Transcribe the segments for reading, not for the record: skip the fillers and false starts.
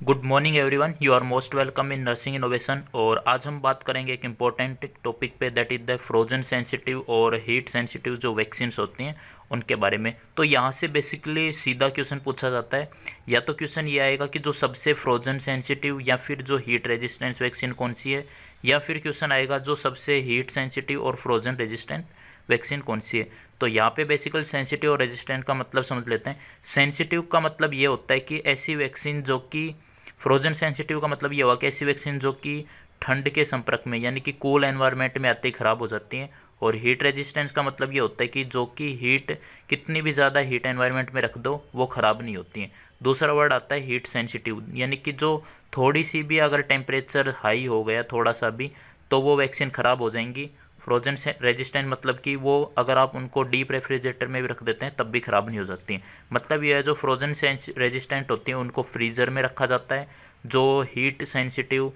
Good morning everyone, you are most welcome in nursing innovation. और आज हम बात करेंगे एक इम्पोर्टेंट टॉपिक पे, that is the frozen sensitive और हीट सेंसिटिव जो वैक्सीन्स होती हैं उनके बारे में। तो यहाँ से बेसिकली सीधा क्वेश्चन पूछा जाता है, या तो क्वेश्चन ये आएगा कि जो सबसे फ्रोजन सेंसिटिव या फिर जो हीट रेजिस्टेंस वैक्सीन कौन सी है, या फिर क्वेश्चन आएगा जो सबसे हीट सेंसिटिव और फ्रोजन रेजिस्टेंट वैक्सीन कौन सी है। तो यहाँ पे बेसिकली सेंसिटिव और रेजिस्टेंट का मतलब समझ लेते हैं। सेंसिटिव का मतलब ये होता है कि ऐसी वैक्सीन जो कि फ्रोजन सेंसिटिव का मतलब ये हुआ कि ऐसी वैक्सीन जो कि ठंड के संपर्क में यानी कि कूल एनवायरनमेंट में आते ही ख़राब हो जाती हैं। और हीट रेजिस्टेंस का मतलब ये होता है कि जो कि हीट कितनी भी ज़्यादा हीट एनवायरनमेंट में रख दो वो ख़राब नहीं होती हैं। दूसरा वर्ड आता है हीट सेंसिटिव, यानी कि जो थोड़ी सी भी अगर टेम्परेचर हाई हो गया थोड़ा सा भी तो वो वैक्सीन ख़राब हो जाएंगी। फ्रोजन रेजिस्टेंट मतलब कि वो अगर आप उनको डीप रेफ्रिजरेटर में भी रख देते हैं तब भी ख़राब नहीं हो सकती हैं। मतलब ये है, जो फ्रोजन रेजिस्टेंट होती हैं उनको फ्रीज़र में रखा जाता है, जो हीट सेंसिटिव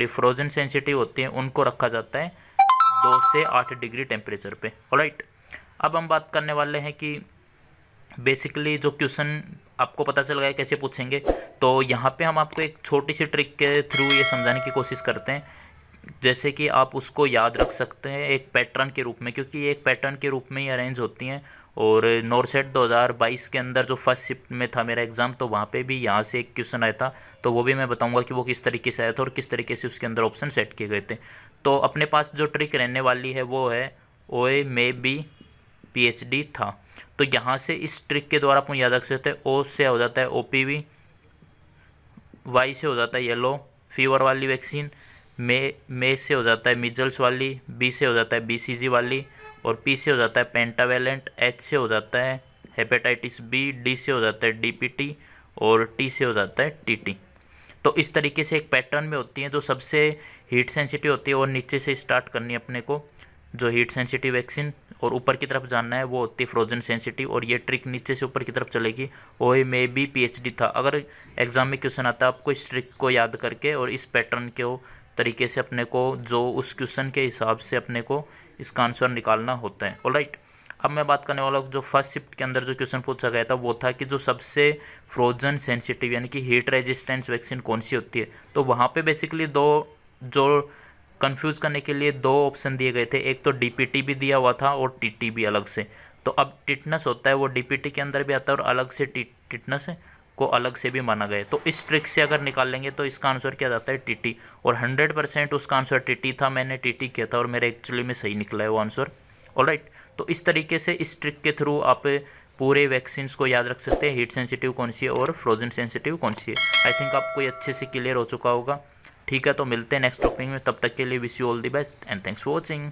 फ्रोजन सेंसिटिव होती हैं उनको रखा जाता है 2 से 8 डिग्री टेम्परेचर पे। ऑलराइट, अब हम बात करने वाले हैं कि बेसिकली जो क्वेश्चन आपको पता चल गया कैसे पूछेंगे। तो यहाँ पे हम आपको एक छोटी सी ट्रिक के थ्रू ये समझाने की कोशिश करते हैं, जैसे कि आप उसको याद रख सकते हैं एक पैटर्न के रूप में, क्योंकि ये एक पैटर्न के रूप में ही अरेंज होती हैं। और नॉरसेट 2022 के अंदर जो फर्स्ट शिफ्ट में था मेरा एग्ज़ाम, तो वहाँ पे भी यहाँ से एक क्वेश्चन आया था, तो वो भी मैं बताऊंगा कि वो किस तरीके से आया था और किस तरीके से उसके अंदर ऑप्शन सेट किए गए थे। तो अपने पास जो ट्रिक रहने वाली है वो है ओए मे बी PhD था। तो यहाँ से इस ट्रिक के द्वारा अपन याद रख सकते हैं। ओ से हो जाता है OPV, वाई से हो जाता है येलो फीवर वाली वैक्सीन, मे से हो जाता है मिजल्स वाली, बी से हो जाता है BCG वाली, और पी से हो जाता है पेंटावेलेंट, एच से हो जाता है हेपेटाइटिस बी, डी से हो जाता है DPT, और टी से हो जाता है TT। तो इस तरीके से एक पैटर्न में होती हैं जो सबसे हीट सेंसिटिव होती है, और नीचे से स्टार्ट करनी है अपने को जो हीट सेंसिटिव वैक्सीन, और ऊपर की तरफ जानना है वो होती है फ्रोजन सेंसिटिव। और ये ट्रिक नीचे से ऊपर की तरफ चलेगी। ओए मे बी PhD था, अगर एग्जाम में क्वेश्चन आता है आपको इस ट्रिक को याद करके और इस पैटर्न के तरीके से अपने को जो उस क्वेश्चन के हिसाब से अपने को इसका आंसर निकालना होता है। ऑलराइट, अब मैं बात करने वाला हूँ जो फर्स्ट शिफ्ट के अंदर जो क्वेश्चन पूछा गया था वो था कि जो सबसे फ्रोजन सेंसिटिव यानी कि हीट रेजिस्टेंस वैक्सीन कौन सी होती है। तो वहाँ पे बेसिकली जो कंफ्यूज करने के लिए 2 ऑप्शन दिए गए थे, एक तो DPT भी दिया हुआ था और TT भी अलग से। तो अब टिटनस होता है वो DPT के अंदर भी आता है और अलग से टिटनस को अलग से भी माना गया है। तो इस ट्रिक से अगर निकाल लेंगे तो इसका आंसर क्या जाता है TT, और 100% उसका आंसर TT था। मैंने TT किया था और मेरे एक्चुअली में सही निकला है वो आंसर। ऑलराइट, तो इस तरीके से इस ट्रिक के थ्रू आप पूरे वैक्सीन्स को याद रख सकते हैं, हीट सेंसिटिव कौन सी है और फ्रोजन सेंसिटिव कौन सी है। आई थिंक आपको ये अच्छे से क्लियर हो चुका होगा। ठीक है, तो मिलते हैं नेक्स्ट टॉपिक में, तब तक के लिए wish you all the best and thanks for watching.